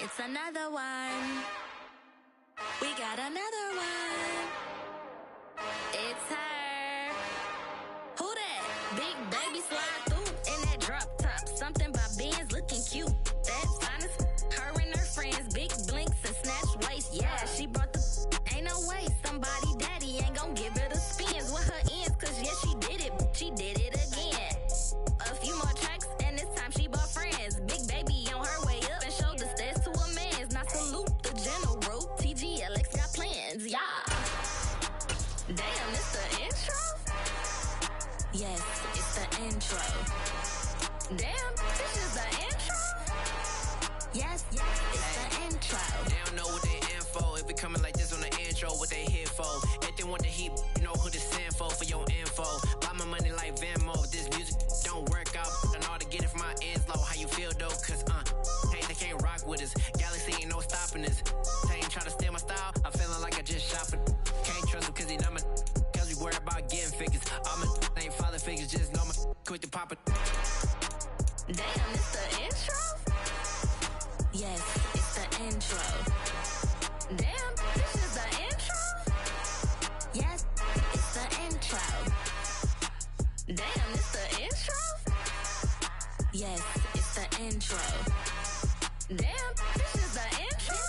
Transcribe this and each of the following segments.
It's another one. We got another one. It's her. Who that? Big baby slide through in that drop top. Something about Benz looking cute. That's honest. Her and her friends, big blinks and snatch waist. Yeah, she brought the. Ain't no way somebody daddy ain't gon' give her the spins with her ends. Cause yeah, she did it. She did it again. A few more tracks and this time she bought friends. Big baby on her way up and showed the stairs to a man's. Now salute the general. TGLX got plans, yeah. Damn, it's the intro? Yes, it's the intro. Damn, this is the intro? Yes, it's the intro. They don't know what they in for. If we coming like this on the intro, what they here for? If they want the heat, you know who to send for your info. Buy my money like Venmo. This music don't work out. I know how to get it from my ends low. How you feel though? Cause hey, they can't rock with us. Galaxy ain't no stopping us. They ain't try to steal my style. I'm feeling like I just shopping. Can't trust him cause he numb it. Cause we worried about getting figures. All my ain't father figures. Just know my quick to pop it. Damn, it's the intro? Yes, it's the intro. Damn, this is the intro? Yes, it's the intro. Damn, it's the intro? Yes, it's the intro. Damn, this is the intro?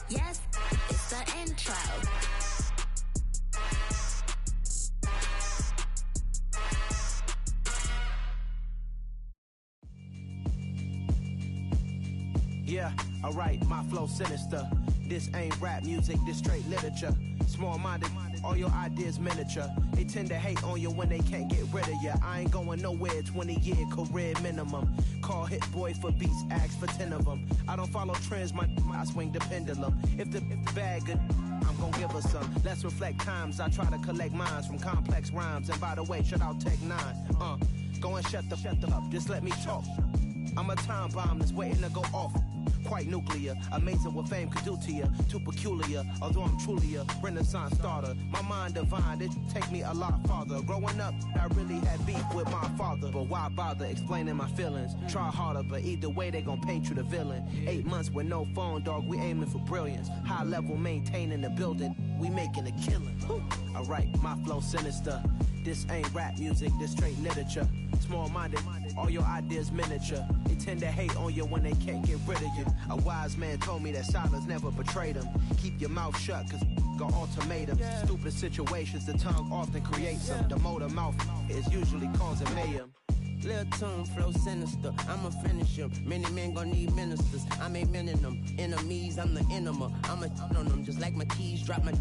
Yes, it's the intro. Yeah, alright, my flow sinister. This ain't rap music, this straight literature. Small-minded, all your ideas miniature. They tend to hate on you when they can't get rid of you. I ain't going nowhere, 20-year career minimum. Call Hit Boy for beats, ask for 10 of them. I don't follow trends, I swing the pendulum. If the bag good, I'm gon' give her some. Let's reflect times, I try to collect minds from complex rhymes. And by the way, shout out Tech 9. Go and shut the up, just let me talk. I'm a time bomb that's waiting to go off. Quite nuclear, amazing what fame could do to you. Too peculiar, although I'm truly a renaissance starter. My mind divine, it take me a lot farther. Growing up, I really had beef with my father. But why bother explaining my feelings? Try harder, but either way they gon' paint you the villain. 8 months with no phone, dog, we aiming for brilliance. High level maintaining the building, we making a killing. Alright, my flow sinister. This ain't rap music, this straight literature. Small-minded, all your ideas miniature. They tend to hate on you when they can't get rid of you. A wise man told me that silence never betrayed him. Keep your mouth shut, cause got ultimatums. Stupid situations, the tongue often creates them. The motor mouth is usually causing mayhem. Lil' tune, flow sinister, I'ma finish him. Many men gon' need ministers, I make men in them. Enemies, I'm the enema, I'ma on them. Just like my keys, drop my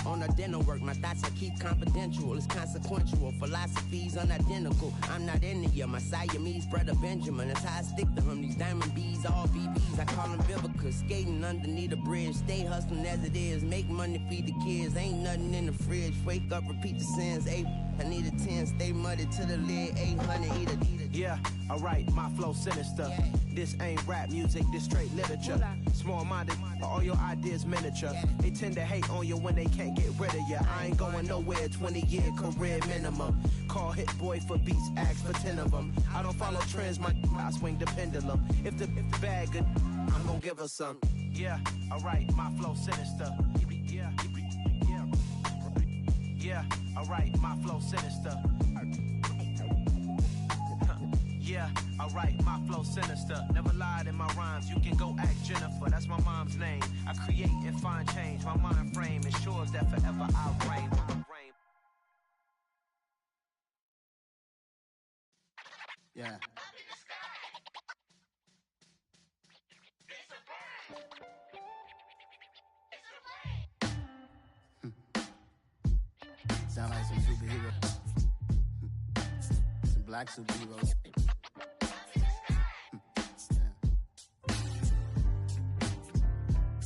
on the dinner work. My thoughts I keep confidential, it's consequential. Philosophies unidentical, I'm not into you. My Siamese brother Benjamin, that's how I stick to him. These diamond bees, all BBs, I call them Vivica. Skating underneath the bridge, stay hustling as it is. Make money, feed the kids, ain't nothing in the fridge. Wake up, repeat the sins, 8, I need a 10. Stay muddy to the lid, 800, eat it. Yeah, alright, my flow sinister. This ain't rap music, this straight literature. Small-minded, all your ideas miniature. They tend to hate on you when they can't get rid of you. I ain't going nowhere, 20-year career minimum. Call Hit Boy for beats, ask for 10 of them. I don't follow trends, I swing the pendulum. If the bag good, I'm gon' give her some. Yeah, alright, my flow sinister. Yeah, alright, my flow sinister. Yeah, alright, my flow sinister. Never lied in my rhymes, you can go ask Jennifer. That's my mom's name. I create and find change. My mind frame ensures that forever I reign. Yeah. Sound like some superheroes. Some black superheroes.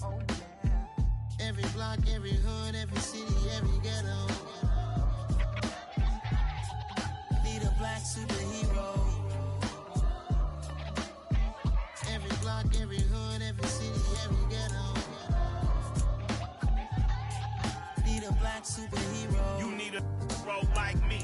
Oh yeah. Every block, every hood, every city, every ghetto. Need a black superhero. Every block, every hood, every city, every ghetto. Need a black superhero. You need a hero like me.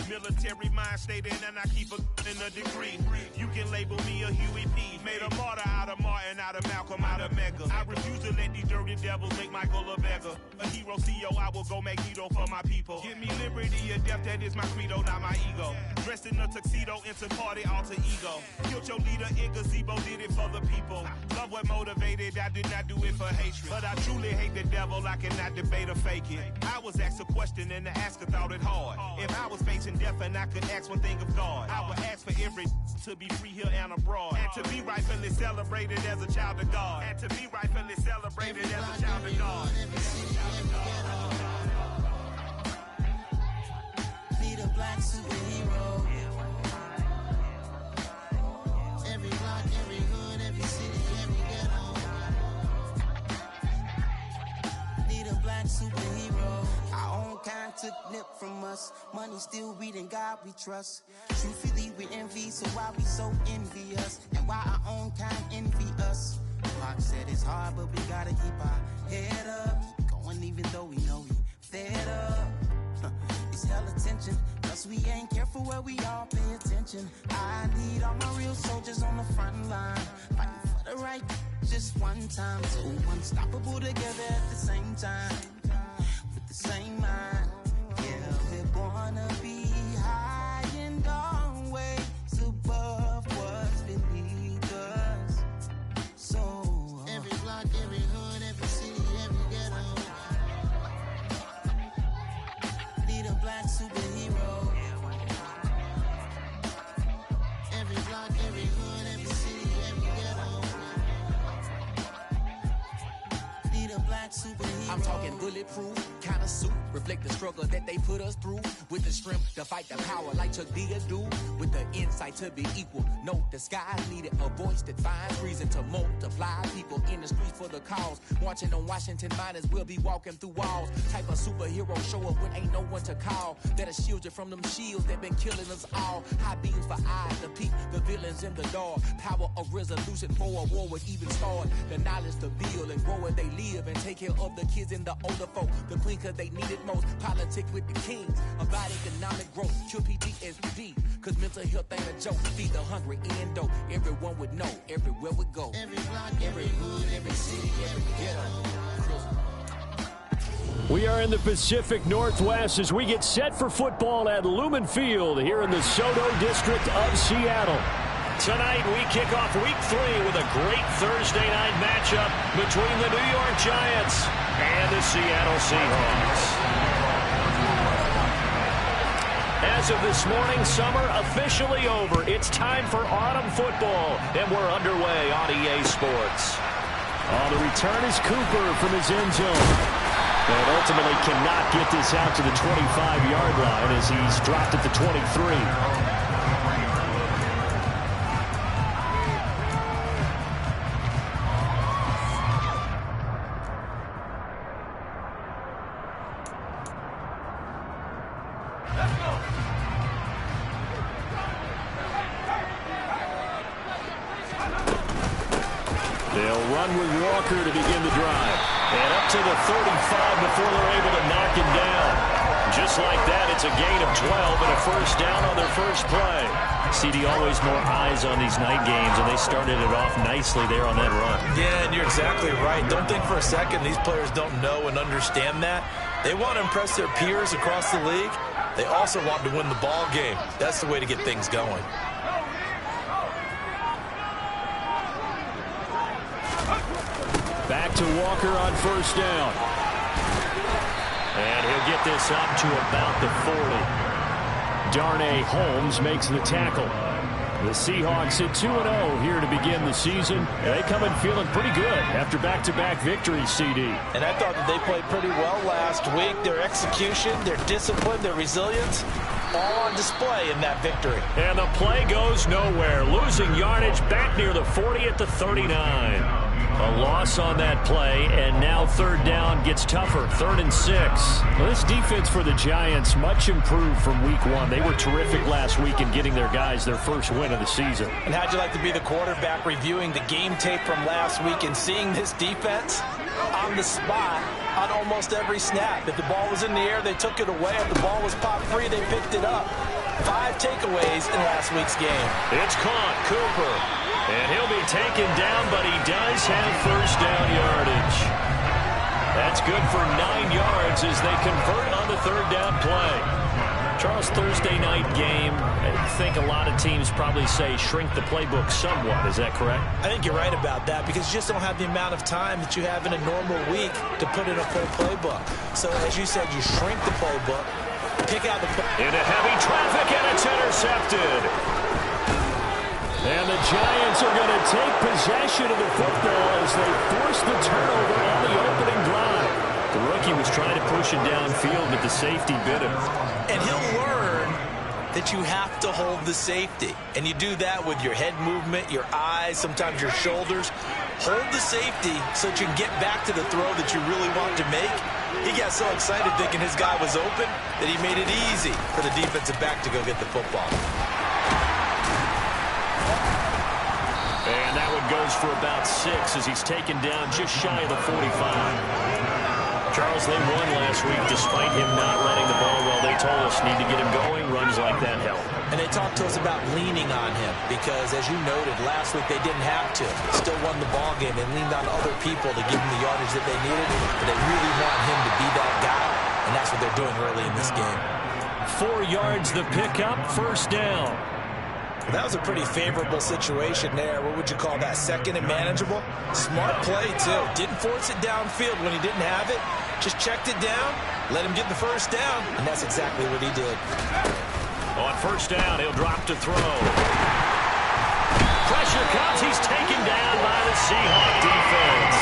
Military mind state and I keep in a degree. You can label me a Huey P. Made a martyr out of Martin, out of Malcolm, out of Mega. I refuse to let these dirty devils make Michael a beggar. A hero CEO, I will go Magneto for my people. Give me liberty or death, that is my credo, not my ego. Dressed in a tuxedo, into party, alter ego. Killed your leader in gazebo, did it for the people. Love what motivated, I did not do it for hatred. But I truly hate the devil, I cannot debate or fake it. I was asked a question and the asker thought it hard. If I was facing death and I could ask one thing of God, I would ask for every to be free here and abroad. And to be rightfully celebrated as a child of God. And to be rightfully celebrated as a child of God. Need a black superhero. Every block, every hood, every city, every ghetto. Need a black superhero. Our own kind took nip from us. Money still reading God we trust. Truthfully we envy, so why we so envious? And why our own kind envy us? Pac said it's hard, but we gotta keep our head up. Going even though we know we fed up. It's hella tension, cause we ain't careful where we all pay attention. I need all my real soldiers on the front line, fighting for the right just one time. So unstoppable together at the same time, with the same mind. Yeah, we're gonna be high and always above what's beneath us. So every block, every hood, every city, every ghetto. Need a black superhero. Every block, every hood, every city, every ghetto. Need a black superhero. I'm talking bulletproof kind of suit, reflect the struggle that they put us through, with the strength to fight the power like Chuck D do, with the insight to be equal. No disguise needed, a voice that finds reason to multiply people in the streets for the cause. Marching on Washington, might as well be walking through walls. Type of superhero show up when ain't no one to call. That'll shield you from them shields that been killing us all. High beams for eyes to peek the villains in the dark. Power of resolution for a war would even start. The knowledge to build and grow where they live and take care of the kids and the older folk. The queen cause they need it most. Politic with the kings about economic growth. Cure PTSD cause mental health ain't a joke. Feed the hungry and dope. Everyone would know everywhere we go. Every block, every hood, every city, every ghetto. We are in the Pacific Northwest as we get set for football at Lumen Field here in the Soto District of Seattle. Tonight we kick off Week 3 with a great Thursday night matchup between the New York Giants and the Seattle Seahawks. As of this morning, summer officially over. It's time for autumn football, and we're underway on EA Sports. The return is Cooper from his end zone. And ultimately cannot get this out to the 25-yard line as he's dropped at the 23. They'll run with Walker to begin the drive. And up to the 35 before they're able to knock him down. Just like that, it's a gain of 12 and a first down on their first play. CD, always more eyes on these night games, and they started it off nicely there on that run. Yeah, and you're exactly right. Don't think for a second these players don't know and understand that. They want to impress their peers across the league. They also want to win the ball game. That's the way to get things going. Back to Walker on first down. And he'll get this up to about the 40. Darnay Holmes makes the tackle. The Seahawks at 2-0 here to begin the season. They come in feeling pretty good after back-to-back victories, CD. And I thought that they played pretty well last week. Their execution, their discipline, their resilience, all on display in that victory. And the play goes nowhere. Losing yardage back near the 40 at the 39. A loss on that play, and now third down gets tougher. 3rd and 6. Well, this defense for the Giants much improved from week 1. They were terrific last week in getting their guys their first win of the season. And how'd you like to be the quarterback reviewing the game tape from last week and seeing this defense on the spot on almost every snap. If the ball was in the air, they took it away. If the ball was popped free, they picked it up. 5 takeaways in last week's game. It's caught, Cooper. And he'll be taken down, but he does have first down yardage. That's good for 9 yards as they convert on the third down play. Charles, Thursday night game, I think a lot of teams probably say shrink the playbook somewhat. Is that correct? I think you're right about that because you just don't have the amount of time that you have in a normal week to put in a full playbook. So, as you said, you shrink the playbook, pick out the... Into heavy traffic, and it's intercepted. And the Giants are going to take possession of the football as they force the turnover on the opening drive. The rookie was trying to push it downfield, but the safety bit him. And he'll learn that you have to hold the safety. And you do that with your head movement, your eyes, sometimes your shoulders. Hold the safety so that you can get back to the throw that you really want to make. He got so excited thinking his guy was open that he made it easy for the defensive back to go get the football. And that one goes for about 6 as he's taken down just shy of the 45. Charles, they won last week despite him not running the ball well. They told us need to get him going. Runs like that help. And they talked to us about leaning on him because, as you noted, last week they didn't have to. Still won the ball game. They leaned on other people to give them the yardage that they needed. But they really want him to be that guy, and that's what they're doing early in this game. 4 yards the pickup, first down. That was a pretty favorable situation there. What would you call that? Second and manageable? Smart play, too. Didn't force it downfield when he didn't have it. Just checked it down, let him get the first down, and that's exactly what he did. On first down, he'll drop to throw. Pressure comes. He's taken down by the Seahawk defense.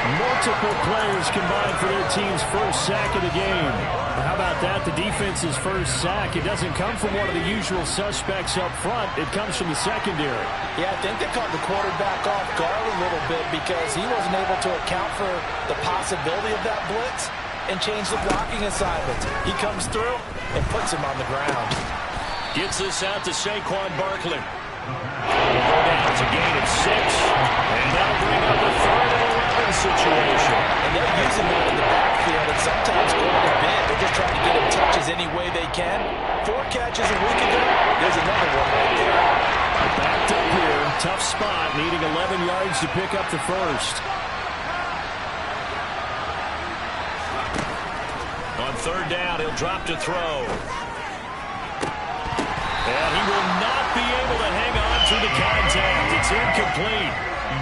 Multiple players combined for their team's first sack of the game. How about that? The defense's first sack. It doesn't come from one of the usual suspects up front. It comes from the secondary. Yeah, I think they caught the quarterback off guard a little bit because he wasn't able to account for the possibility of that blitz and change the blocking assignments. He comes through and puts him on the ground. Gets this out to Saquon Barkley. It's a gain of 6, and that'll bring up a 3rd and 11 situation. And they're using that in the backfield and sometimes going a bit. They're just trying to get him touches any way they can. 4 catches a week ago. There's another one right there. Backed up here. Tough spot. Needing 11 yards to pick up the first. On third down, he'll drop to throw. And he will not be able to hang on through the contact. It's incomplete.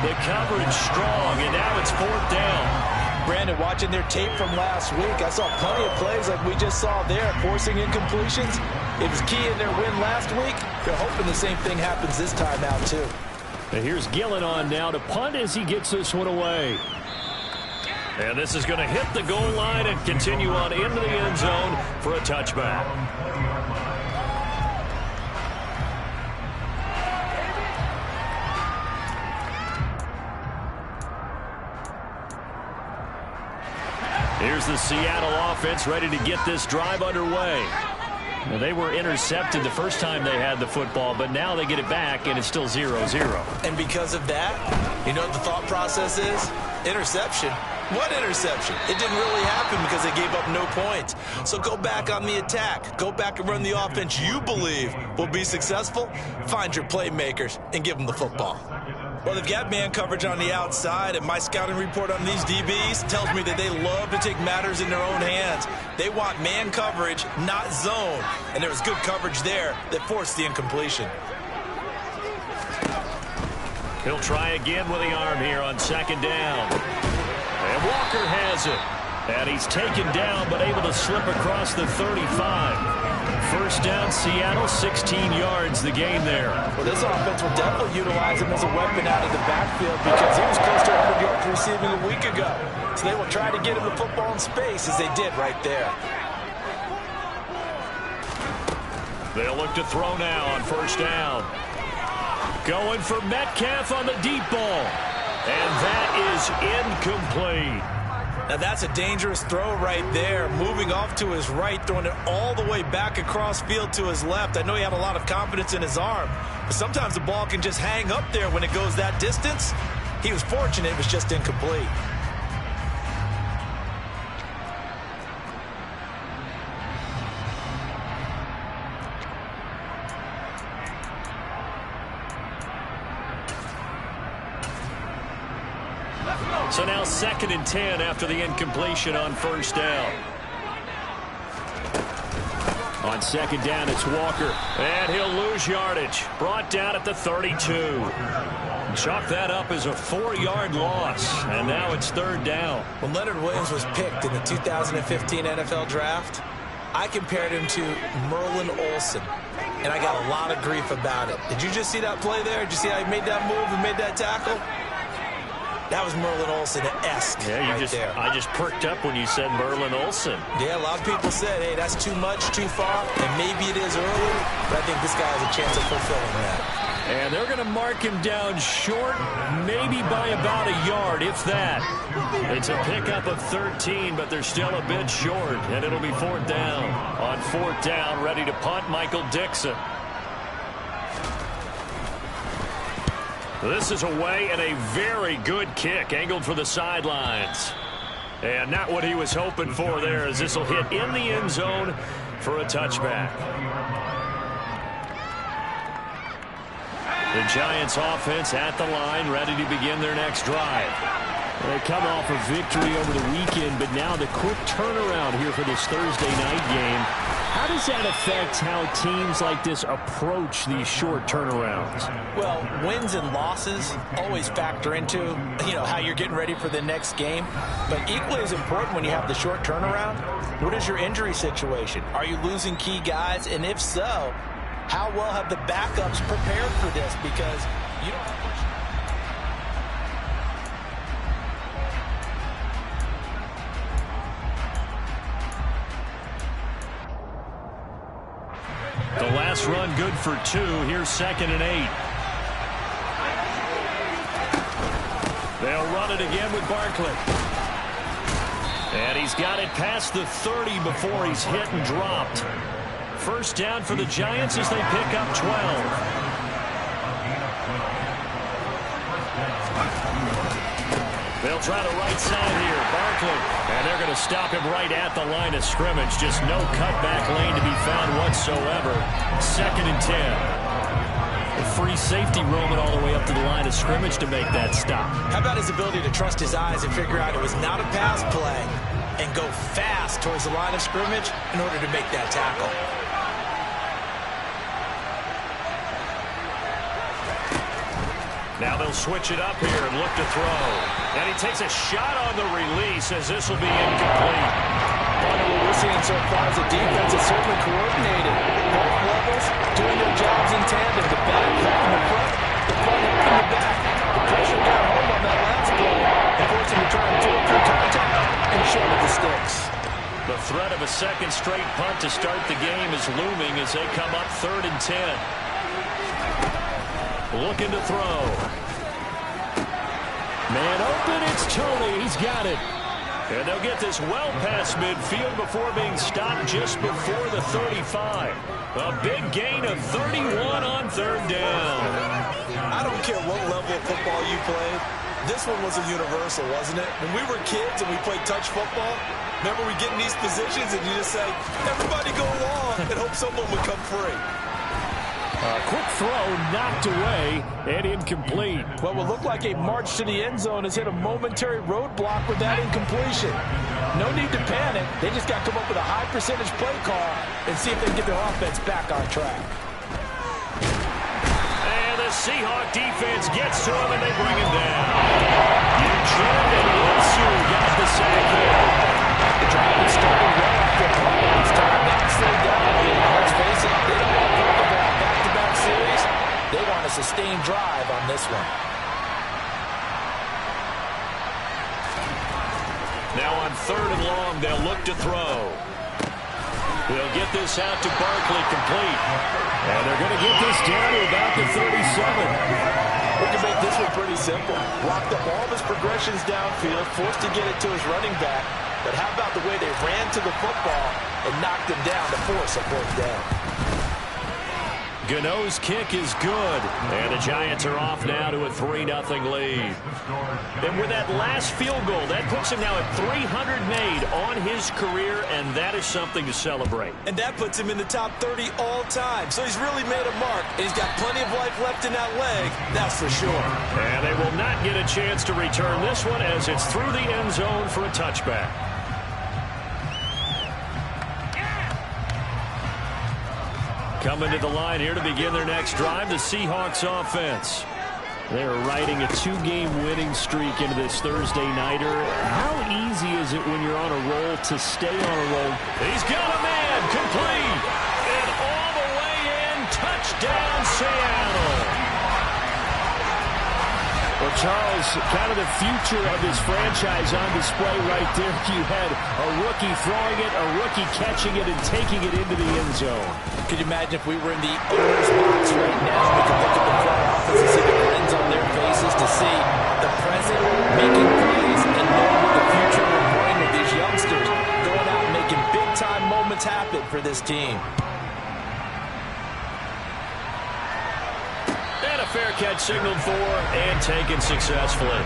The coverage strong, and now it's 4th down. Brandon, watching their tape from last week, I saw plenty of plays like we just saw there, forcing incompletions. It was key in their win last week. They're hoping the same thing happens this time out, too. And here's Gillen on now to punt as he gets this one away. And this is going to hit the goal line and continue on into the end zone for a touchback. Here's the Seattle offense ready to get this drive underway. Now, they were intercepted the first time they had the football, but now they get it back, and it's still 0-0. And because of that, you know what the thought process is? Interception. What interception? It didn't really happen because they gave up no points. So go back on the attack. Go back and run the offense you believe will be successful. Find your playmakers and give them the football. Well, they've got man coverage on the outside, and my scouting report on these DBs tells me that they love to take matters in their own hands. They want man coverage, not zone. And there was good coverage there that forced the incompletion. He'll try again with the arm here on second down. And Walker has it. And he's taken down, but able to slip across the 35. First down, Seattle, 16 yards, the gain there. Well, this offense will definitely utilize him as a weapon out of the backfield because he was close to 100 yards receiving a week ago. So they will try to get him the football in space as they did right there. They'll look to throw now on first down. Going for Metcalf on the deep ball. And that is incomplete. Now that's a dangerous throw right there. Moving off to his right, throwing it all the way back across field to his left. I know he had a lot of confidence in his arm, but sometimes the ball can just hang up there when it goes that distance. He was fortunate it was just incomplete. So now 2nd and 10 after the incompletion on first down. On 2nd down, it's Walker. And he'll lose yardage. Brought down at the 32. Chalk that up as a 4-yard loss. And now it's 3rd down. When Leonard Williams was picked in the 2015 NFL Draft, I compared him to Merlin Olsen. And I got a lot of grief about it. Did you just see that play there? Did you see how he made that move and made that tackle? That was Merlin Olsen-esque there. I just perked up when you said Merlin Olsen. Yeah, a lot of people said, hey, that's too much, too far, and maybe it is early, but I think this guy has a chance of fulfilling that. And they're going to mark him down short, maybe by about a yard, if that. It's a pickup of 13, but they're still a bit short, and it'll be 4th down. On 4th down, ready to punt, Michael Dixon. This is away and a very good kick, angled for the sidelines. And not what he was hoping for there, as this will hit in the end zone for a touchback. The Giants offense at the line, ready to begin their next drive. They come off a victory over the weekend, but now the quick turnaround here for this Thursday night game. How does that affect how teams like this approach these short turnarounds? Well, wins and losses always factor into, how you're getting ready for the next game. But equally as important when you have the short turnaround, what is your injury situation? Are you losing key guys? And if so, how well have the backups prepared for this? Because you don't have much. The last run good for 2. Here's 2nd and 8. They'll run it again with Barkley. And he's got it past the 30 before he's hit and dropped. First down for the Giants as they pick up 12. They'll try the right side here. Barkley. And they're going to stop him right at the line of scrimmage. Just no cutback lane to be found whatsoever. 2nd and 10. A free safety roaming all the way up to the line of scrimmage to make that stop. How about his ability to trust his eyes and figure out it was not a pass play and go fast towards the line of scrimmage in order to make that tackle? Now they'll switch it up here and look to throw. And he takes a shot on the release as this will be incomplete. What we're seeing so far is the defense is certainly coordinated. Both levels doing their jobs in tandem. The back in the front, the front in the back. The pressure got home on that last play and forced him to try and throw through contact and short of the sticks. The threat of a second straight punt to start the game is looming as they come up 3rd and 10. Looking to throw. Man open, it's Tony. He's got it. And they'll get this well past midfield before being stopped just before the 35. A big gain of 31 on 3rd down. I don't care what level of football you played. This one was a universal, wasn't it? When we were kids and we played touch football, remember we get in these positions and you just say, everybody go along and hope someone would come free. A quick throw knocked away and incomplete. What will look like a march to the end zone has hit a momentary roadblock with that incompletion. No need to panic. They just got to come up with a high percentage play call and see if they can get their offense back on track. And the Seahawk defense gets to him and they bring him down. Eugene and Wilson got the sack there. The drive is starting well after the play. It's time not to slow down. Let's face it, they don't want to talk about back-to-back series. They want a sustained drive on this one. Now on 3rd and long, they'll look to throw. They'll get this out to Barkley complete. And they're going to get this down to about the 37. We can make this one pretty simple. Blocked up all of his progressions downfield, forced to get it to his running back. But how about the way they ran to the football and knocked him down to force a 4th down? Gano's kick is good. And the Giants are off now to a 3-0 lead. And with that last field goal, that puts him now at 300 made on his career, and that is something to celebrate. And that puts him in the top 30 all time. So he's really made a mark, and he's got plenty of life left in that leg, that's for sure. And they will not get a chance to return this one as it's through the end zone for a touchback. Coming to the line here to begin their next drive, the Seahawks offense. They're riding a 2-game winning streak into this Thursday nighter. How easy is it when you're on a roll to stay on a roll? He's got a man, complete, and all the way in, touchdown Seattle. Well, Charles, kind of the future of this franchise on display right there. You had a rookie throwing it, a rookie catching it, and taking it into the end zone. Could you imagine if we were in the owner's box right now? We could look at the front office and see the grins on their faces to see the present making plays and knowing what the future will bring with these youngsters going out and making big-time moments happen for this team. And a fair catch signaled for and taken successfully.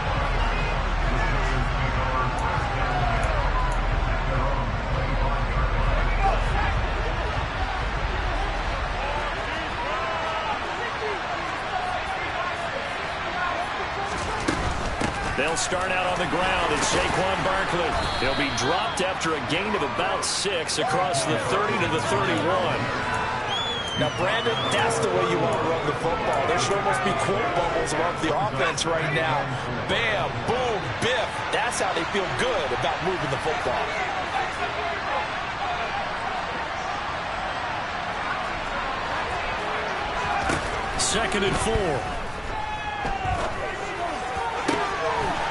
They'll start out on the ground, and Saquon Barkley. He'll be dropped after a gain of about 6 across the 30 to the 31. Now, Brandon, that's the way you want to run the football. There should almost be quote bubbles above the offense right now. Bam, boom, biff. That's how they feel good about moving the football. Second and 4.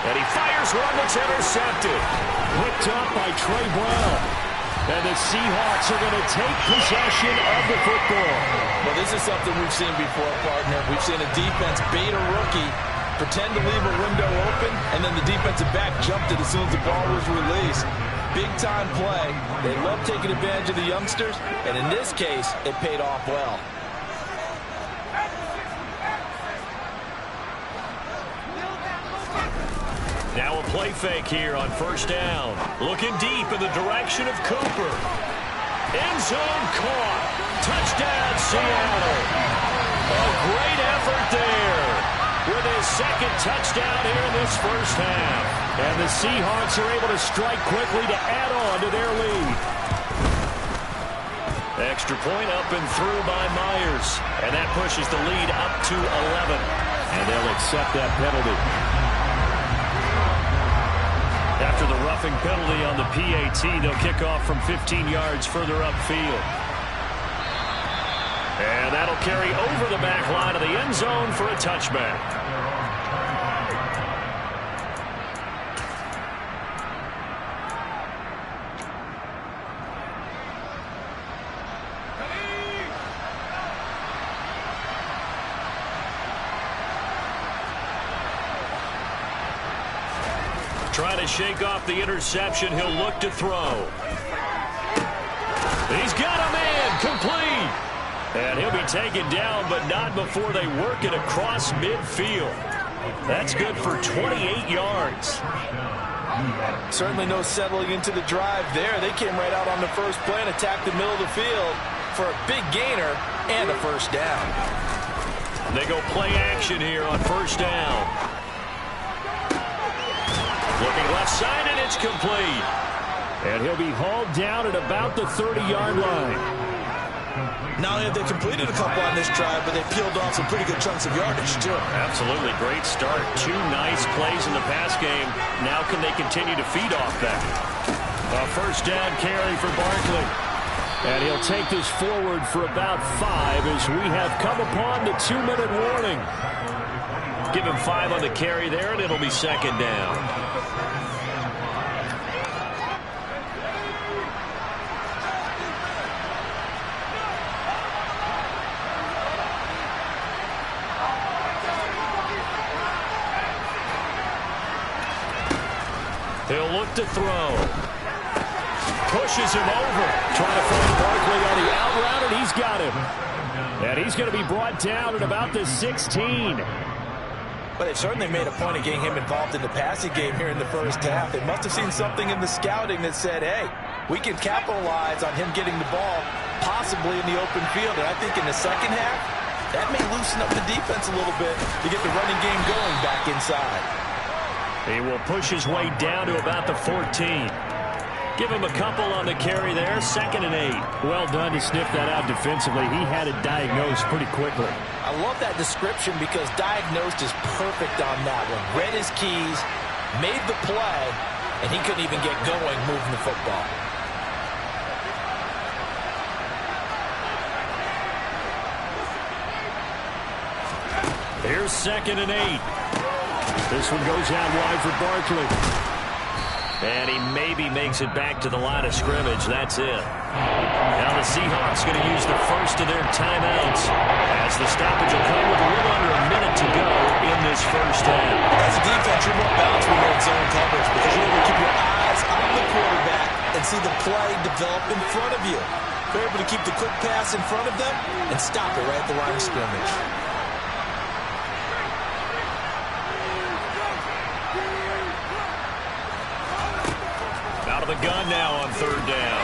And he fires one that's intercepted. Whipped up by Trey Brown. And the Seahawks are going to take possession of the football. Well, this is something we've seen before, partner. We've seen a defense bait a rookie, pretend to leave a window open, and then the defensive back jumped it as soon as the ball was released. Big-time play. They love taking advantage of the youngsters, and in this case, it paid off well. Now a play fake here on first down. Looking deep in the direction of Cooper. End zone caught. Touchdown, Seattle. A great effort there with his second touchdown here in this first half. And the Seahawks are able to strike quickly to add on to their lead. Extra point up and through by Myers. And that pushes the lead up to 11. And they'll accept that penalty. After the roughing penalty on the PAT, they'll kick off from 15 yards further upfield. And that'll carry over the back line of the end zone for a touchback. Trying to shake off the interception. He'll look to throw. He's got a man, complete. And he'll be taken down, but not before they work it across midfield. That's good for 28 yards. Certainly no settling into the drive there. They came right out on the first play and attacked the middle of the field for a big gainer and a first down. They go play action here on first down. Looking left side, and it's complete. And he'll be hauled down at about the 30-yard line. Not only have they completed a couple on this drive, but they peeled off some pretty good chunks of yardage, too. Absolutely. Great start. 2 nice plays in the pass game. Now can they continue to feed off that? A first down carry for Barkley. And he'll take this forward for about 5 as we have come upon the 2-minute warning. Give him 5 on the carry there, and it'll be second down. He'll look to throw. Pushes him over. Trying to find Barkley on the out route, and he's got him. And he's going to be brought down at about the 16. But they've certainly made a point of getting him involved in the passing game here in the first half. They must have seen something in the scouting that said, hey, we can capitalize on him getting the ball possibly in the open field. And I think in the second half, that may loosen up the defense a little bit to get the running game going back inside. He will push his way down to about the 14. Give him a couple on the carry there. 2nd and 8. Well done to sniff that out defensively. He had it diagnosed pretty quickly. I love that description because diagnosed is perfect on that one. Read his keys, made the play, and he couldn't even get going moving the football. Here's 2nd and 8. This one goes out wide for Barkley. And he maybe makes it back to the line of scrimmage. That's it. Now the Seahawks going to use the first of their timeouts as the stoppage will come with a little under a minute to go in this first half. As a defense, you're more balanced when you're in zone coverage because you're able to keep your eyes on the quarterback and see the play develop in front of you. You're able to keep the quick pass in front of them and stop it right at the line of scrimmage. The gun now on 3rd down.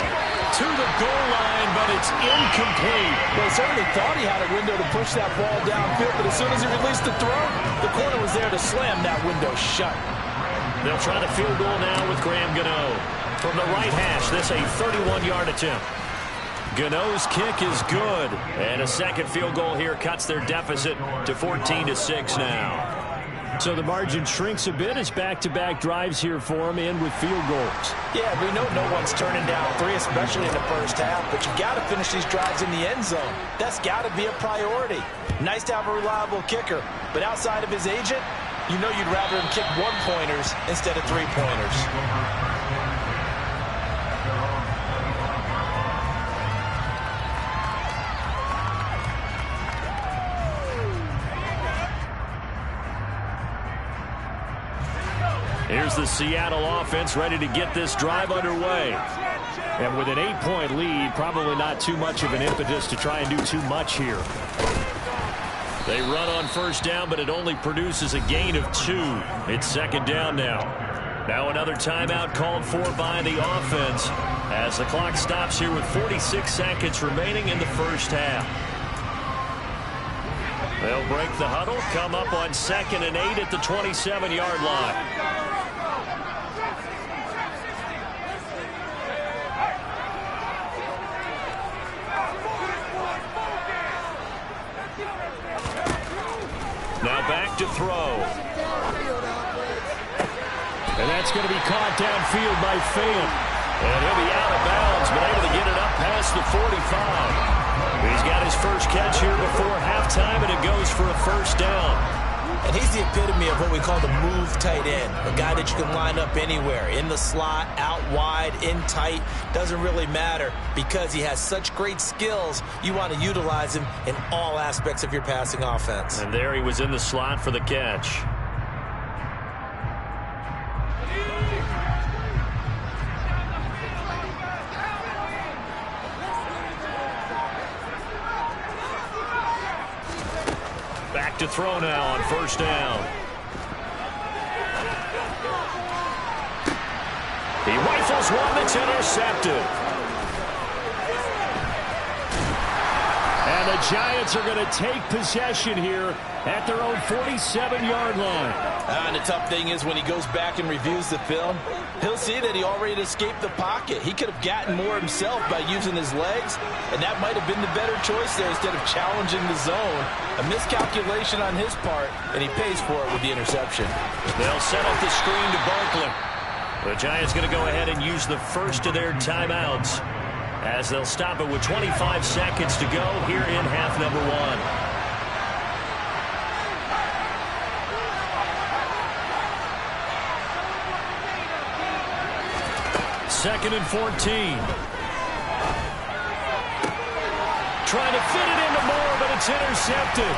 To the goal line, but it's incomplete. Well, he certainly thought he had a window to push that ball downfield, but as soon as he released the throw, the corner was there to slam that window shut. They'll try the field goal now with Graham Gano. From the right hash, this a 31-yard attempt. Gano's kick is good. And a second field goal here cuts their deficit to 14-6 now. So the margin shrinks a bit as back-to-back drives here for him and with field goals. Yeah, we know no one's turning down 3, especially in the first half, but you got to finish these drives in the end zone. That's got to be a priority. Nice to have a reliable kicker, but outside of his agent, you know you'd rather him kick 1-pointers instead of 3-pointers. Here's the Seattle offense ready to get this drive underway. And with an 8-point lead, probably not too much of an impetus to try and do too much here. They run on first down, but it only produces a gain of 2. It's 2nd down now. Now another timeout called for by the offense as the clock stops here with 46 seconds remaining in the first half. They'll break the huddle, come up on 2nd and 8 at the 27-yard line. Now back to throw. And that's going to be caught downfield by Fant. And he'll be out of bounds, but able to get it up past the 45. He's got his first catch here before halftime, and it goes for a first down. And he's the epitome of what we call the move tight end, a guy that you can line up anywhere, in the slot, out wide, in tight, doesn't really matter because he has such great skills. You want to utilize him in all aspects of your passing offense. And there he was in the slot for the catch. Back to throw now on first down. He rifles one that's intercepted. And the Giants are going to take possession here at their own 47-yard line. And the tough thing is when he goes back and reviews the film, he'll see that he already escaped the pocket. He could have gotten more himself by using his legs, and that might have been the better choice there instead of challenging the zone. A miscalculation on his part, and he pays for it with the interception. They'll set up the screen to Barkley. The Giants going to go ahead and use the first of their timeouts as they'll stop it with 25 seconds to go here in half number 1. 2nd and 14. Trying to fit it into Moore, but it's intercepted.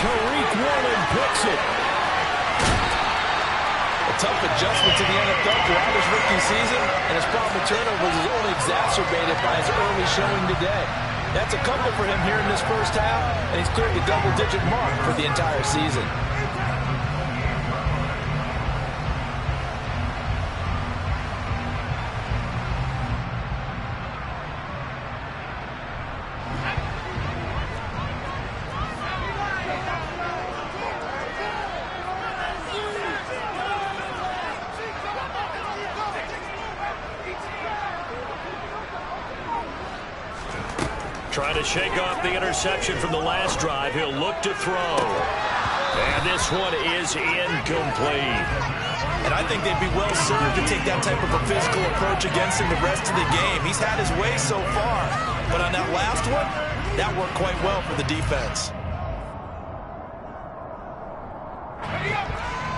Tariq Woolen picks it. A tough adjustment to the NFL throughout his rookie season, and his problem with turnovers is only exacerbated by his early showing today. That's a couple for him here in this first half, and he's cleared the double-digit mark for the entire season. Trying to shake off the interception from the last drive. He'll look to throw. And this one is incomplete. And I think they'd be well served to take that type of a physical approach against him the rest of the game. He's had his way so far. But on that last one, that worked quite well for the defense.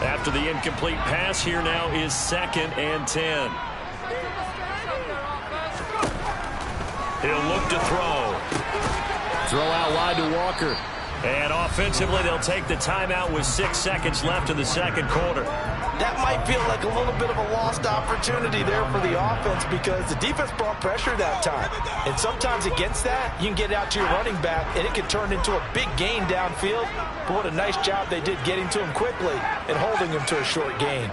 After the incomplete pass, here now is 2nd and 10. He'll look to throw. Throw out wide to Walker. And offensively, they'll take the timeout with 6 seconds left in the second quarter. That might feel like a little bit of a lost opportunity there for the offense because the defense brought pressure that time. And sometimes against that, you can get out to your running back, and it can turn into a big gain downfield. But what a nice job they did getting to him quickly and holding him to a short gain.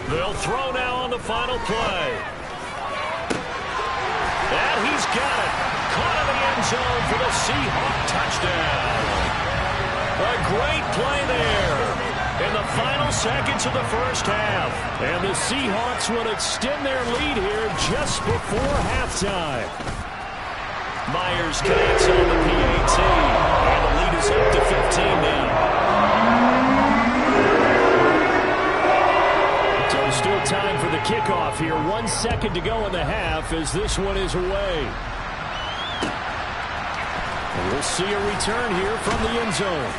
They'll throw now on the final play. And he's got it. Caught in the end zone for the Seahawk touchdown. A great play there in the final seconds of the first half. And the Seahawks will extend their lead here just before halftime. Myers connects on the PAT. And the lead is up to 15 now. So still time for the kickoff here. 1 second to go in the half as this one is away. And we'll see a return here from the end zone.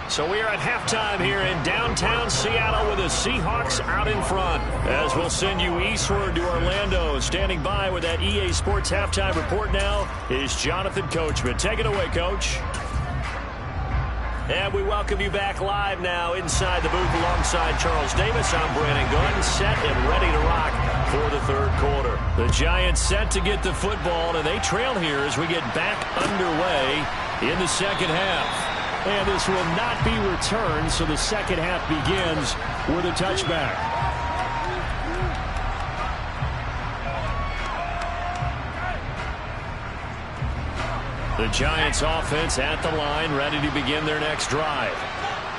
So we are at halftime here in downtown Seattle with the Seahawks out in front. As we'll send you eastward to Orlando. Standing by with that EA Sports halftime report now is Jonathan Coachman. Take it away, Coach. And we welcome you back live now inside the booth alongside Charles Davis. I'm Brandon Gunn, set and ready to rock for the third quarter. The Giants set to get the football, and they trail here as we get back underway in the second half. And this will not be returned, so the second half begins with a touchback. The Giants offense at the line, ready to begin their next drive.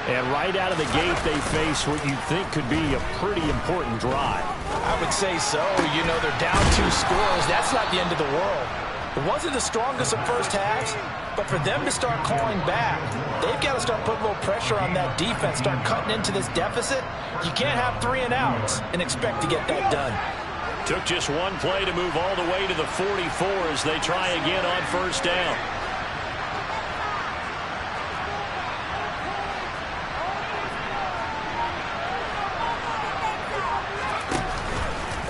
And right out of the gate, they face what you think could be a pretty important drive. I would say so. You know, they're down 2 scores. That's not the end of the world. It wasn't the strongest of first halves, but for them to start clawing back, they've got to start putting a little pressure on that defense, start cutting into this deficit. You can't have 3 and outs and expect to get that done. Took just one play to move all the way to the 44 as they try again on first down.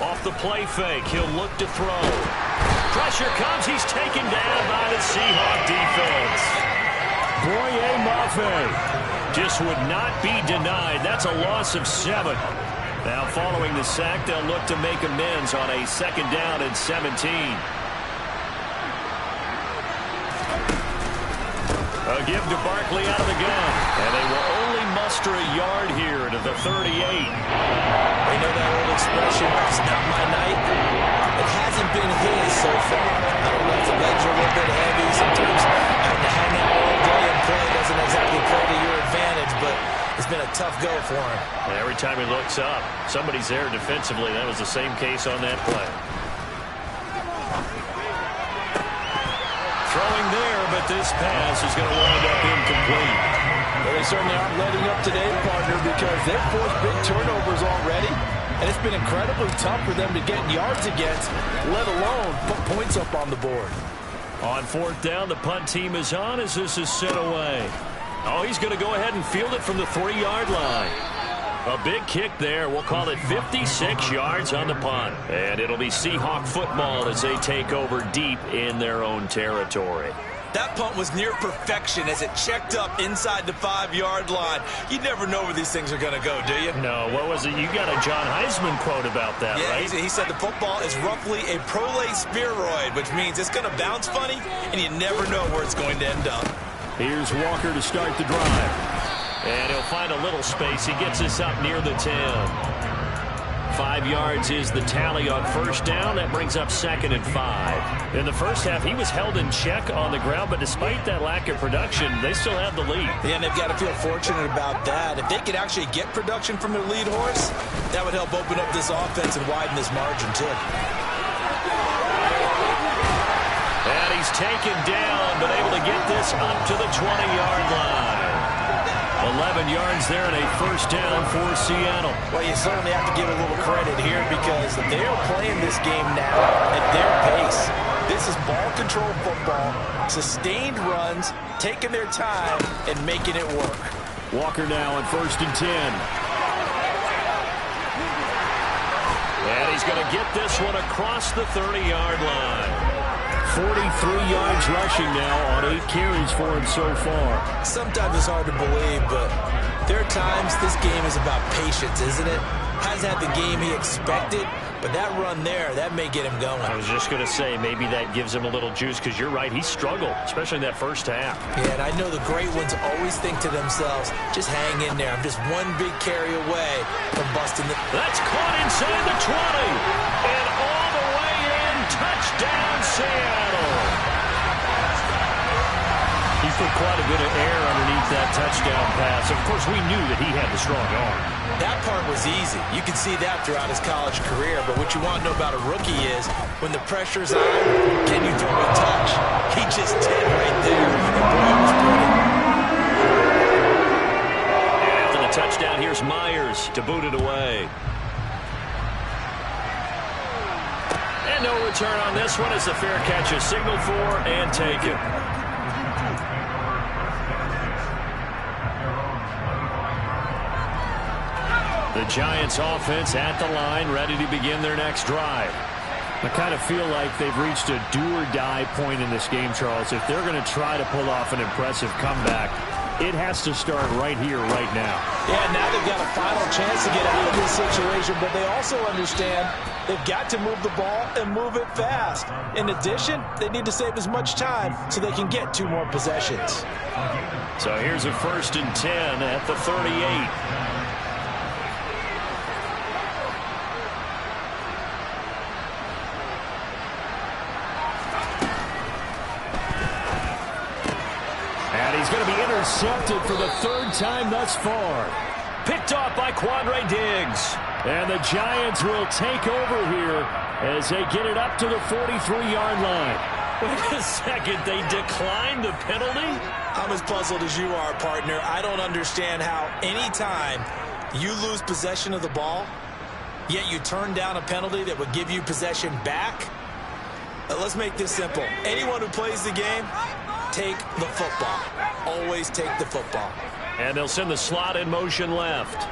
Off the play fake, he'll look to throw. Pressure comes, he's taken down by the Seahawk defense. Boye Mafe just would not be denied. That's a loss of 7. Now following the sack, they'll look to make amends on a 2nd down and 17. A give to Barkley out of the gun. And they will only muster a yard here to the 38. You know that old expression, it's not my night. It hasn't been his so far. I don't know if the legs are a little bit heavy. Sometimes having to hang out all day and play doesn't exactly play to your advantage, but it's been a tough go for him. And every time he looks up, somebody's there defensively. That was the same case on that play. Throwing there, but this pass is going to wind up incomplete. Well, they certainly aren't letting up today, partner, because they've forced big turnovers already. And it's been incredibly tough for them to get yards against, let alone put points up on the board. On 4th down, the punt team is on as this is sent away. Oh, he's going to go ahead and field it from the 3-yard line. A big kick there. We'll call it 56 yards on the punt. And it'll be Seahawk football as they take over deep in their own territory. That punt was near perfection as it checked up inside the 5-yard line. You never know where these things are going to go, do you? No, what was it? You got a John Heisman quote about that, yeah, right? He said the football is roughly a prolate spheroid, which means it's going to bounce funny, and you never know where it's going to end up. Here's Walker to start the drive. And he'll find a little space. He gets us up near the 10. 5 yards is the tally on first down. That brings up 2nd and 5. In the first half, he was held in check on the ground, but despite that lack of production, they still have the lead. Yeah, and they've got to feel fortunate about that. If they could actually get production from their lead horse, that would help open up this offense and widen this margin, too. And he's taken down, but able to get this up to the 20-yard line. 11 yards there and a first down for Seattle. Well, you certainly have to give a little credit here because they're playing this game now at their pace. This is ball control football, sustained runs, taking their time, and making it work. Walker now on 1st and 10. And he's going to get this one across the 30-yard line. 43 yards rushing now on 8 carries for him so far. Sometimes it's hard to believe, but there are times this game is about patience, isn't it? Hasn't had the game he expected, but that run there, that may get him going. I was just going to say, maybe that gives him a little juice, because you're right, he struggled, especially in that first half. Yeah, and I know the great ones always think to themselves, just hang in there. I'm just one big carry away from busting the... That's caught inside the 20, and all the way in, touchdown Seattle. He put quite a bit of air underneath that touchdown pass. Of course, we knew that he had the strong arm. That part was easy. You can see that throughout his college career. But what you want to know about a rookie is when the pressure's on, can you throw a touch? He just did right there. And boy, it was pretty. And after the touchdown, here's Myers to boot it away. And no return on this one as the fair catch is signaled for and taken. The Giants offense at the line, ready to begin their next drive. I kind of feel like they've reached a do-or-die point in this game, Charles. If they're going to try to pull off an impressive comeback, it has to start right here, right now. Yeah, now they've got a final chance to get out of this situation, but they also understand they've got to move the ball and move it fast. In addition, they need to save as much time so they can get 2 more possessions. So here's a 1st and 10 at the 38. He's going to be intercepted for the 3rd time thus far. Picked off by Quandre Diggs. And the Giants will take over here as they get it up to the 43-yard line. Wait a second, they declined the penalty? I'm as puzzled as you are, partner. I don't understand how any time you lose possession of the ball, yet you turn down a penalty that would give you possession back. Let's make this simple. Anyone who plays the game, take the football. Always take the football. And they'll send the slot in motion left.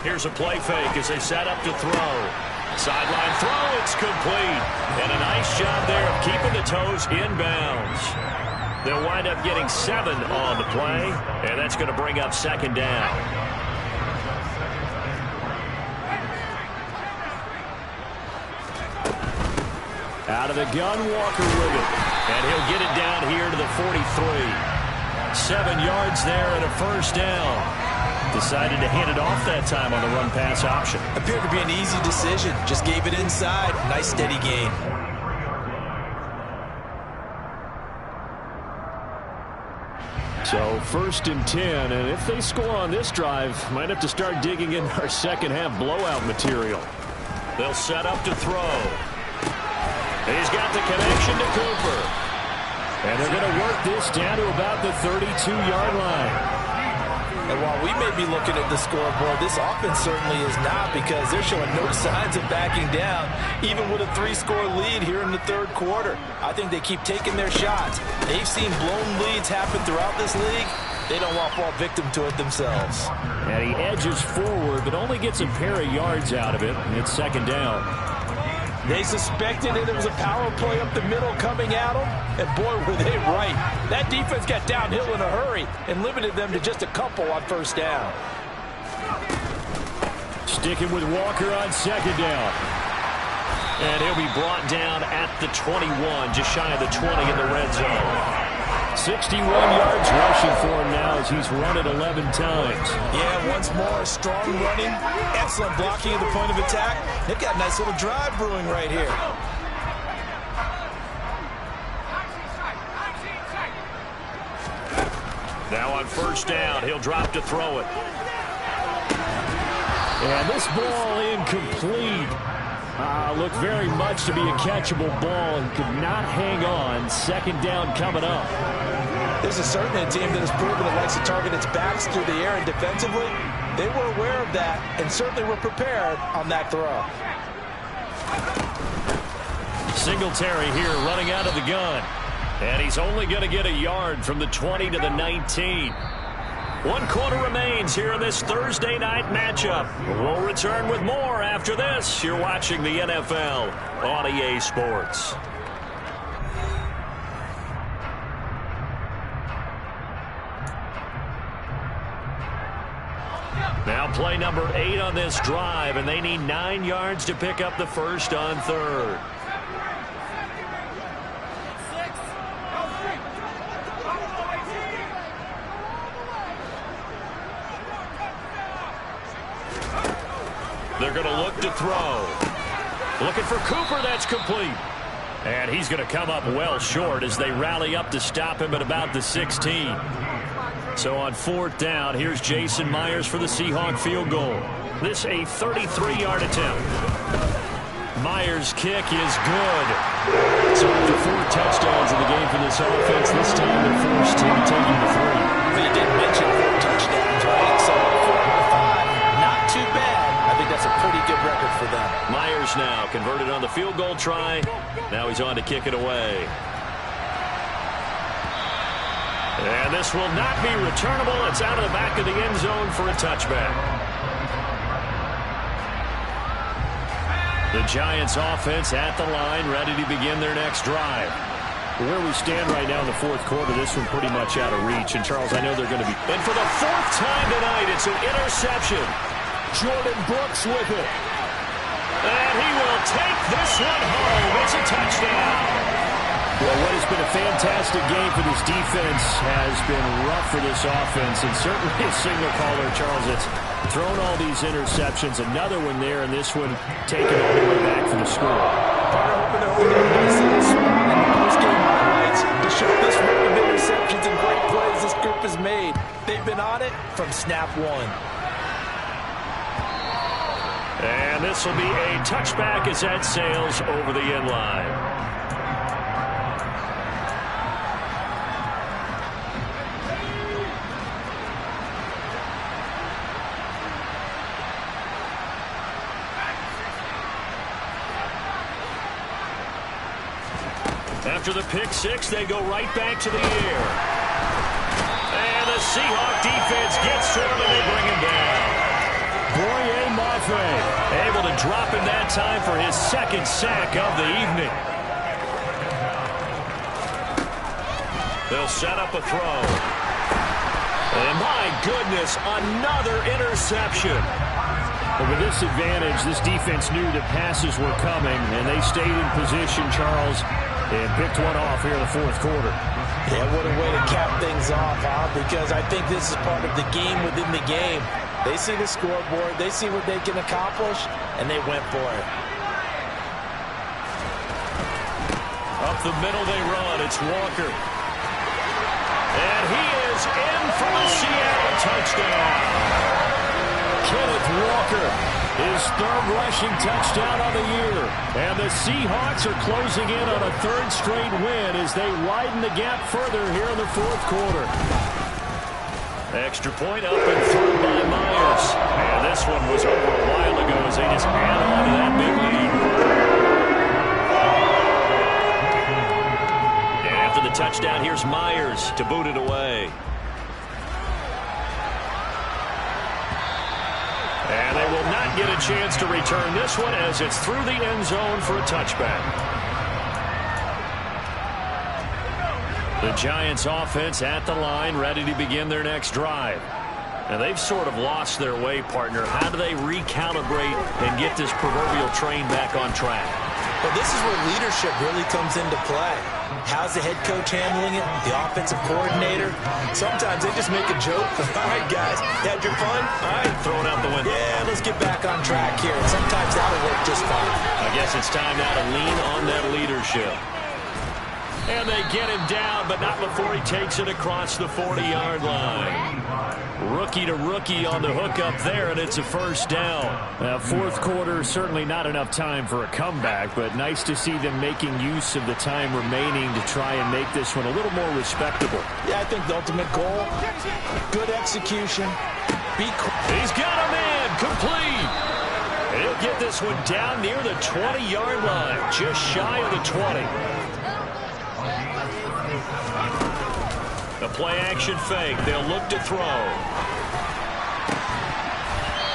Here's a play fake as they set up to throw. Sideline throw, it's complete. And a nice job there of keeping the toes inbounds. They'll wind up getting 7 on the play, and that's going to bring up 2nd down. Out of the gun, Walker with it. And he'll get it down here to the 43. 7 yards there and a 1st down. Decided to hand it off that time on the run-pass option. Appeared to be an easy decision. Just gave it inside. Nice steady gain. So 1st and 10, and if they score on this drive, might have to start digging in our second half blowout material. They'll set up to throw. He's got the connection to Cooper. And they're going to work this down to about the 32-yard line. And while we may be looking at the scoreboard, this offense certainly is not, because they're showing no signs of backing down, even with a 3-score lead here in the 3rd quarter. I think they keep taking their shots. They've seen blown leads happen throughout this league. They don't want to fall victim to it themselves. And he edges forward, but only gets a pair of yards out of it, and it's second down. They suspected that it was a power play up the middle coming at them, and boy, were they right. That defense got downhill in a hurry and limited them to just a couple on first down. Sticking with Walker on second down. And he'll be brought down at the 21, just shy of the 20 in the red zone. 61 yards rushing for him now as he's run it 11 times. Yeah, once more, strong running, excellent blocking at the point of attack. They've got a nice little drive brewing right here. Now on first down, he'll drop to throw it. And this ball incomplete. Looked very much to be a catchable ball and could not hang on. Second down coming up. This is certainly a team that has proven it likes to target its backs through the air and defensively. They were aware of that and certainly were prepared on that throw. Singletary here running out of the gun. And he's only going to get a yard from the 20 to the 19. 1 quarter remains here in this Thursday night matchup. We'll return with more after this. You're watching the NFL on EA Sports. Now play number 8 on this drive, and they need 9 yards to pick up the first on third. They're going to look to throw. Looking for Cooper. That's complete. And he's going to come up well short as they rally up to stop him at about the 16. So on fourth down, here's Jason Myers for the Seahawk field goal. This a 33-yard attempt. Myers' kick is good. So after 4 touchdowns in the game for this offense, this time they're forced to take him to 3. You didn't mention 4 touchdowns, right? So 4 out of 5, not too bad. I think that's a pretty good record for them. Myers now converted on the field goal try. Now he's on to kick it away. And this will not be returnable. It's out of the back of the end zone for a touchback. The Giants offense at the line, ready to begin their next drive. Where we stand right now in the fourth quarter, this one pretty much out of reach. And, Charles, I know they're going to be... And for the 4th time tonight, it's an interception. Jordan Brooks with it. And he will take this one home. It's a touchdown. Well, what has been a fantastic game for this defense has been rough for this offense. And certainly a signal caller, Charles, that's thrown all these interceptions. Another one there, and this one taken all the way back for the score. Carter hoping to hold that nice little spot in the post-game highlights to show this run of interceptions and great plays this group has made. They've been on it from snap 1. And this will be a touchback as that sails over the end line. After the pick 6, they go right back to the air. And the Seahawk defense gets to him and they bring him down. Boye Mafe able to drop him that time for his 2nd sack of the evening. They'll set up a throw. And my goodness, another interception. But with this advantage, this defense knew that passes were coming, and they stayed in position, Charles, and picked one off here in the fourth quarter. Yeah, what a way to cap things off, huh? Because I think this is part of the game within the game. They see the scoreboard, they see what they can accomplish, and they went for it. Up the middle they run. It's Walker. And he is in for the Seattle touchdown. Kenneth Walker, his 3rd rushing touchdown of the year. And the Seahawks are closing in on a 3rd straight win as they widen the gap further here in the fourth quarter. Extra point up and through by Myers. And this one was over a while ago as they just add on to that big lead. And after the touchdown, here's Myers to boot it away. And they will not get a chance to return this one as it's through the end zone for a touchback. The Giants offense at the line, ready to begin their next drive. And they've sort of lost their way, partner. How do they recalibrate and get this proverbial train back on track? Well, this is where leadership really comes into play. How's the head coach handling it? The offensive coordinator? Sometimes they just make a joke. All right, guys, had your fun? All right. Throwing out the window. Yeah, let's get back on track here. And sometimes that'll work just fine. I guess it's time now to lean on that leadership. And they get him down, but not before he takes it across the 40-yard line. Rookie to rookie on the hook up there, and it's a first down. Fourth quarter, certainly not enough time for a comeback, but nice to see them making use of the time remaining to try and make this one a little more respectable. Yeah, I think the ultimate goal, good execution. He's got a man, complete. He'll get this one down near the 20-yard line, just shy of the 20. The play-action fake. They'll look to throw.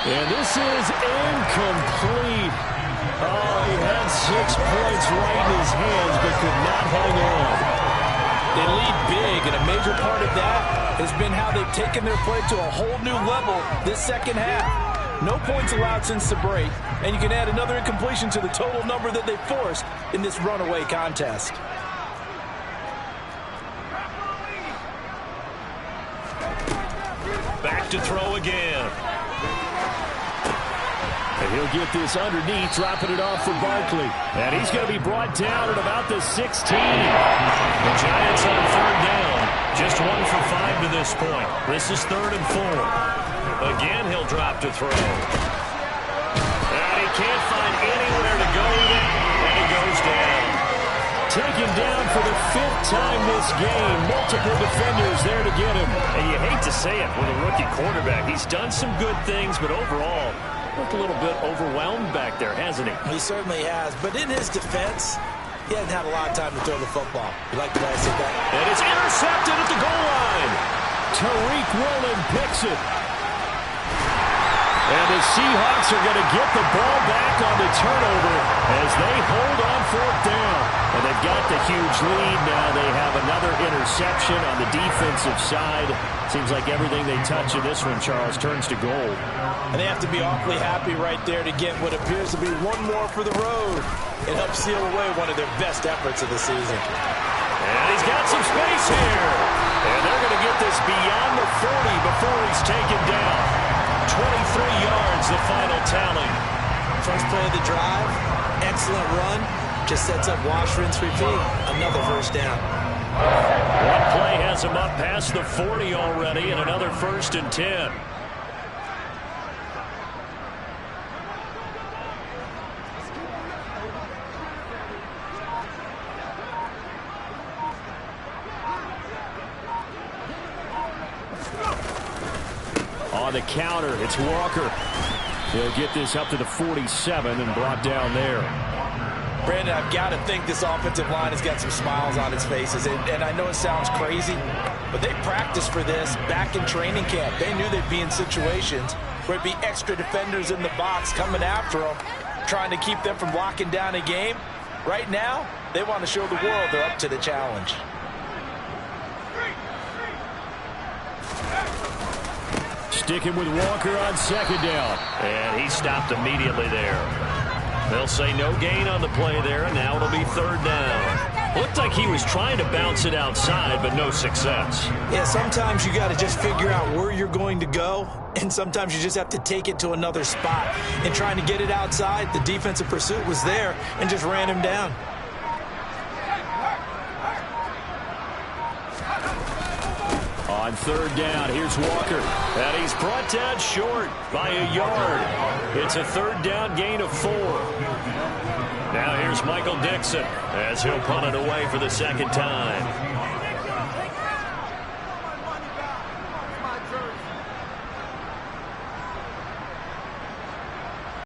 And this is incomplete. Oh, he had 6 points right in his hands, but could not hang on. They lead big, and a major part of that has been how they've taken their play to a whole new level this second half. No points allowed since the break, and you can add another incompletion to the total number that they forced in this runaway contest. Back to throw again. And he'll get this underneath, dropping it off for Barkley. And he's going to be brought down at about the 16. The Giants on third down. Just 1 for 5 to this point. This is 3rd and 4. Again, he'll drop to throw. And he can't find anywhere to go with it. And he goes down. Taken down for the 5th time this game. Multiple defenders there to get him. And you hate to say it with a rookie quarterback. He's done some good things, but overall, looked a little bit overwhelmed back there, hasn't he? He certainly has. But in his defense, he hasn't had a lot of time to throw the football. You like the way I said that? And it's intercepted at the goal line. Tariq Woolen picks it. And the Seahawks are going to get the ball back on the turnover as they hold on 4th down. And they've got the huge lead now. They have another interception on the defensive side. Seems like everything they touch in this one, Charles, turns to gold. And they have to be awfully happy right there to get what appears to be one more for the road and help seal away one of their best efforts of the season. And he's got some space here. And they're going to get this beyond the 40 before he's taken down. 23 yards, the final tally. First play of the drive, excellent run. Just sets up wash, rinse, repeat. Another first down. One play has him up past the 40 already, and another 1st and 10. On the counter, it's Walker. He'll get this up to the 47 and brought down there. Brandon, I've got to think this offensive line has got some smiles on its faces. And I know it sounds crazy, but they practiced for this back in training camp. They knew they'd be in situations where it'd be extra defenders in the box coming after them, trying to keep them from locking down a game. Right now, they want to show the world they're up to the challenge. Sticking with Walker on 2nd down. And he stopped immediately there. They'll say no gain on the play there, and now it'll be 3rd down. Looked like he was trying to bounce it outside, but no success. Yeah, sometimes you got to just figure out where you're going to go, and sometimes you just have to take it to another spot. And trying to get it outside, the defensive pursuit was there and just ran him down. On 3rd down, here's Walker. And he's brought down short by a yard. It's a 3rd down gain of 4. Now here's Michael Dixon as he'll punt it away for the 2nd time.